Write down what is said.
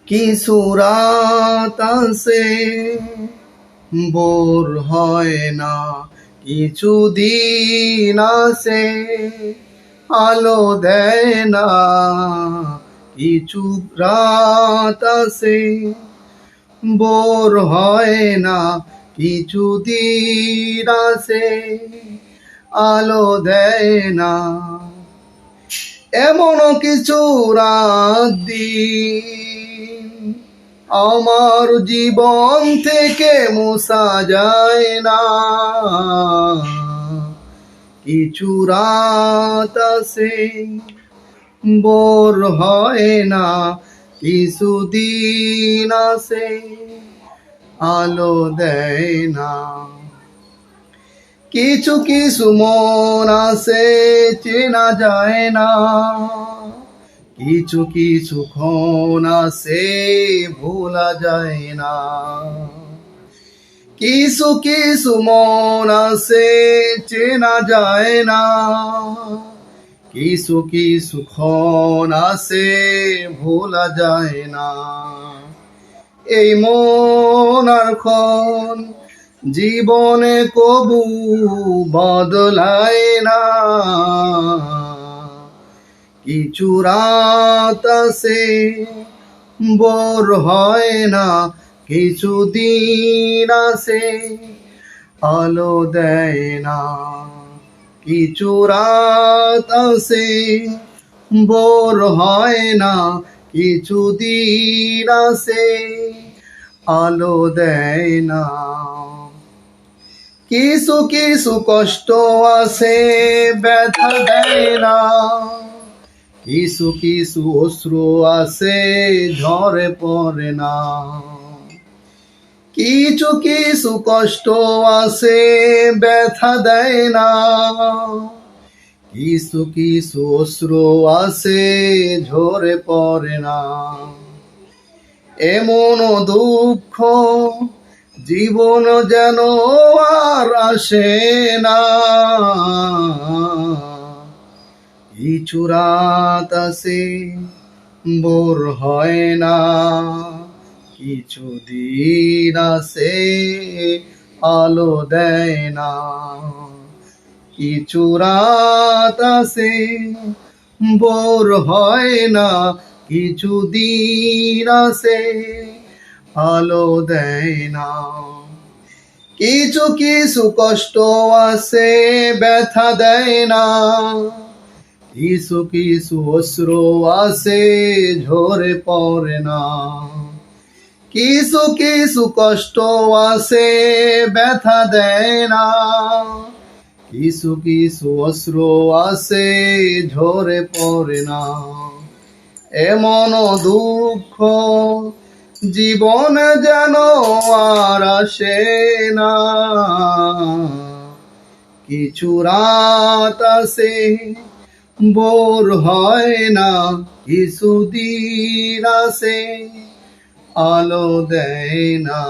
কিছু রাত আছে বোর হয় না, কিছু দিন আছে আলো দেয় না, কিছু রাত আছে বোর হয় না, কিছু দিন আছে আলো দেয় না। এমন কিছু রাত দিন আমার জীবন থেকে মোছা যায় না। কিছু রাত আছে বোর হয় না, কিছু দিন আছে আলো দেয় না। কিছু কিছু মন আছে চেনা যায় না, কিছু কিছু ক্ষণ আছে ভোলা যায় না। কিছু কিছু মন আছে চেনা যায় না, কিছু কিছু ক্ষণ আছে ভোলা যায় না। এই মন আর ক্ষণ জীবনে কবু বদলায় না। কিছু রাত আছে বোর হয় না, কিছু দিন আছে আলো দেয় না। কিছু রাত আছে বোর হয় না, কিছু দিন আছে আলো দেয় না। কিছু কিছু কষ্ট আছে ব্যথা দেয় না, কিছু কিছু অশ্রু আছে ঝরে পড়ে না। কিছু কিছু কষ্ট আছে ব্যথা দেয় না, কিছু কিছু অশ্রু আছে ঝরে পড়ে না। এমন দুঃখ জীবন যেন আর আসে না। কিছু রাত আছে বোর হয় না, কিছু দিন আছে আলো দেয় না। কিছু রাত আছে বোর হয় না, কিছু দিন আছে আলো দেয় না। কিছু কিছু কষ্ট আছে ব্যথা দেয় না, কিছু কিছু অশ্রু আছে ঝরে পড়ে না। কিছু কিছু কষ্ট আছে ব্যথা দেয় না, কিছু কিছু অশ্রু আছে ঝরে পড়ে না। এমন দুঃখ জীবন যেন আর আসে না। কিছু রাত আছে বোর হয় না, কিছু দিন আছে আলো দেয় না।